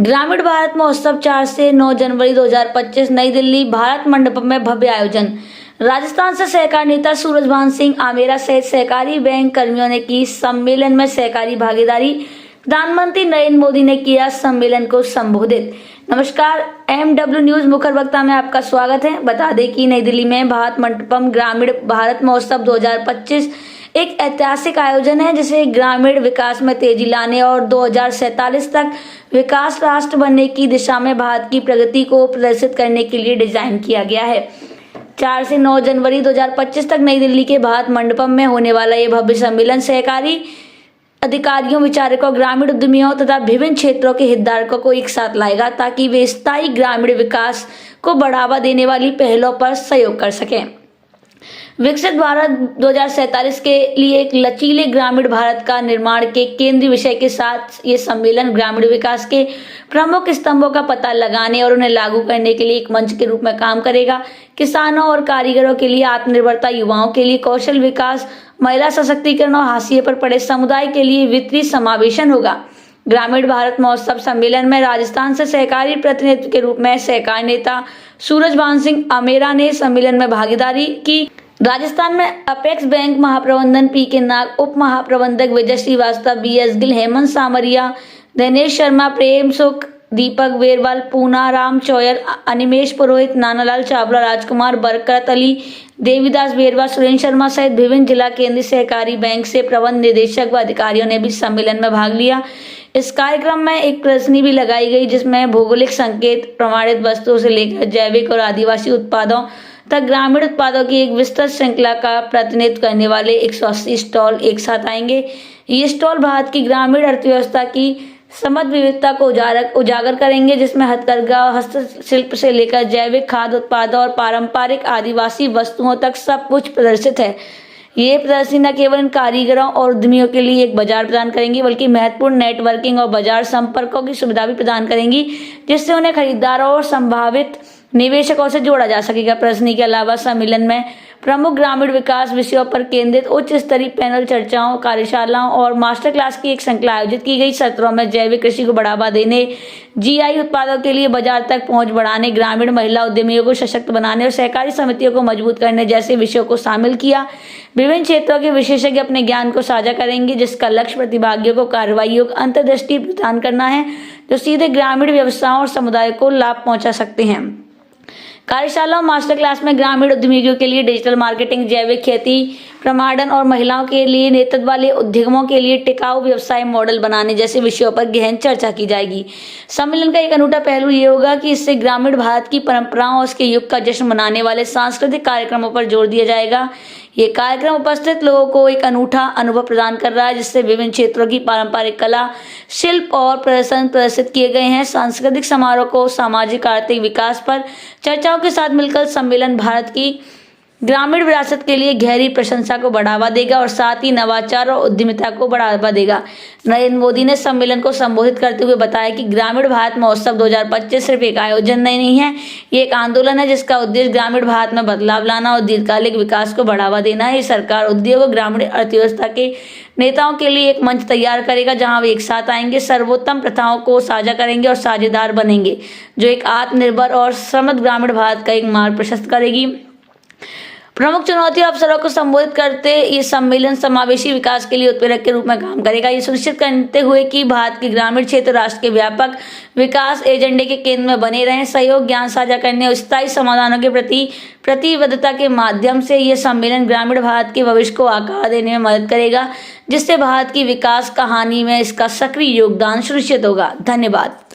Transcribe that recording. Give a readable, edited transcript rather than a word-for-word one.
ग्रामीण भारत महोत्सव 4 से 9 जनवरी 2025 नई दिल्ली भारत मंडपम में भव्य आयोजन। राजस्थान से सहकारी नेता सूरजभान सिंह आमेरा सहित सहकारी बैंक कर्मियों ने की सम्मेलन में सहकारी भागीदारी। प्रधानमंत्री नरेंद्र मोदी ने किया सम्मेलन को संबोधित। नमस्कार, MW न्यूज मुखर वक्ता में आपका स्वागत है। बता दें कि नई दिल्ली में भारत मंडपम ग्रामीण भारत महोत्सव 2025 एक ऐतिहासिक आयोजन है जिसे ग्रामीण विकास में तेजी लाने और 2047 तक विकास राष्ट्र बनने की दिशा में भारत की प्रगति को प्रदर्शित करने के लिए डिजाइन किया गया है। 4 से 9 जनवरी 2025 तक नई दिल्ली के भारत मंडपम में होने वाला ये भव्य सम्मेलन सहकारी अधिकारियों, विचारकों, ग्रामीण उद्यमियों तथा विभिन्न क्षेत्रों के हितधारकों को एक साथ लाएगा ताकि वे स्थायी ग्रामीण विकास को बढ़ावा देने वाली पहलों पर सहयोग कर सकें। विकसित भारत 2047 के लिए एक लचीले ग्रामीण भारत का निर्माण के केंद्रीय विषय के साथ ये सम्मेलन ग्रामीण विकास के प्रमुख स्तंभों का पता लगाने और उन्हें लागू करने के लिए एक मंच के रूप में काम करेगा। किसानों और कारीगरों के लिए आत्मनिर्भरता, युवाओं के लिए कौशल विकास, महिला सशक्तिकरण और हाशिए पर पड़े समुदाय के लिए वित्तीय समावेशन होगा। ग्रामीण भारत महोत्सव सम्मेलन में राजस्थान से सहकारी प्रतिनिधित्व के रूप में सहकारी नेता सूरजभान सिंह आमेरा ने सम्मेलन में भागीदारी की। राजस्थान में अपेक्स बैंक महाप्रबंधन PK नाग, उप महाप्रबंधक विजय श्रीवास्तव, BS गिल, हेमंत सामरिया, दिनेश शर्मा, प्रेम सुख, दीपक वेरवाल, पूना राम चौयल, अनिमेश पुरोहित, नानालाल चावला, राजकुमार बरकत अली, देवीदास बेरवा, सुरेंद्र शर्मा सहित विभिन्न जिला केंद्रीय सहकारी बैंक से प्रबंध निदेशक व अधिकारियों ने भी सम्मेलन में भाग लिया। इस कार्यक्रम में एक प्रदर्शनी भी लगाई गई जिसमें भौगोलिक संकेत, प्रमाणित वस्तुओं से लेकर जैविक और आदिवासी उत्पादों तक ग्रामीण उत्पादों की एक विस्तृत श्रृंखला का प्रतिनिधित्व करने वाले 180 स्टॉल एक साथ आएंगे। ये स्टॉल भारत की ग्रामीण अर्थव्यवस्था की समृद्ध विविधता को उजागर करेंगे, जिसमें हथकरघा, हस्तशिल्प से लेकर जैविक खाद्य उत्पादों और पारंपरिक आदिवासी वस्तुओं तक सब कुछ प्रदर्शित है। ये प्रदर्शनी न केवल इन कारीगरों और उद्यमियों के लिए एक बाजार प्रदान करेंगी बल्कि महत्वपूर्ण नेटवर्किंग और बाजार संपर्कों की सुविधा भी प्रदान करेंगी, जिससे उन्हें खरीदारों और संभावित निवेशकों से जोड़ा जा सकेगा। प्रदर्शनी के अलावा सम्मेलन में प्रमुख ग्रामीण विकास विषयों पर केंद्रित उच्च स्तरीय पैनल चर्चाओं, कार्यशालाओं और मास्टर क्लास की एक श्रृंखला आयोजित की गई। सत्रों में जैविक कृषि को बढ़ावा देने, GI उत्पादों के लिए बाजार तक पहुंच बढ़ाने, ग्रामीण महिला उद्यमियों को सशक्त बनाने और सहकारी समितियों को मजबूत करने जैसे विषयों को शामिल किया। विभिन्न क्षेत्रों के विशेषज्ञ अपने ज्ञान को साझा करेंगे, जिसका लक्ष्य प्रतिभागियों को कार्रवाइयों का अंतर्दृष्टि प्रदान करना है जो सीधे ग्रामीण व्यवसायों और समुदाय को लाभ पहुंचा सकते हैं। कार्यशाला और मास्टर क्लास में ग्रामीण उद्यमियों के लिए डिजिटल मार्केटिंग, जैविक खेती प्रमाणन और महिलाओं के लिए नेतृत्व वाले उद्यमों के लिए टिकाऊ व्यवसाय मॉडल बनाने जैसे विषयों पर गहन चर्चा की जाएगी। सम्मेलन का एक अनूठा पहलू ये होगा कि इससे ग्रामीण भारत की परंपराओं और उसके युग का जश्न मनाने वाले सांस्कृतिक कार्यक्रमों पर जोर दिया जाएगा। ये कार्यक्रम उपस्थित लोगों को एक अनूठा अनुभव प्रदान कर रहा है, जिससे विभिन्न क्षेत्रों की पारंपरिक कला, शिल्प और प्रदर्शन प्रदर्शित किए गए हैं। सांस्कृतिक समारोह को सामाजिक आर्थिक विकास पर चर्चाओं के साथ मिलकर सम्मेलन भारत की ग्रामीण विरासत के लिए गहरी प्रशंसा को बढ़ावा देगा और साथ ही नवाचार और उद्यमिता को बढ़ावा देगा। नरेंद्र मोदी ने सम्मेलन को संबोधित करते हुए बताया कि ग्रामीण भारत महोत्सव 2025 सिर्फ एक आयोजन नहीं है, ये एक आंदोलन है जिसका उद्देश्य ग्रामीण भारत में बदलाव लाना और दीर्घकालिक विकास को बढ़ावा देना है। सरकार उद्योग और ग्रामीण अर्थव्यवस्था के नेताओं के लिए एक मंच तैयार करेगा जहां वे एक साथ आएंगे, सर्वोत्तम प्रथाओं को साझा करेंगे और साझेदार बनेंगे, जो एक आत्मनिर्भर और समृद्ध ग्रामीण भारत का एक मार्ग प्रशस्त करेगी। प्रमुख चुनौतियों और अवसरों को संबोधित करते ये सम्मेलन समावेशी विकास के लिए उत्प्रेरक के रूप में काम करेगा। ये सुनिश्चित करते हुए कि भारत के ग्रामीण क्षेत्र राष्ट्र के व्यापक विकास एजेंडे के केंद्र में बने रहें। सहयोग, ज्ञान साझा करने और स्थायी समाधानों के प्रति प्रतिबद्धता के माध्यम से ये सम्मेलन ग्रामीण भारत के भविष्य को आकार देने में मदद करेगा, जिससे भारत की विकास कहानी में इसका सक्रिय योगदान सुनिश्चित होगा। धन्यवाद।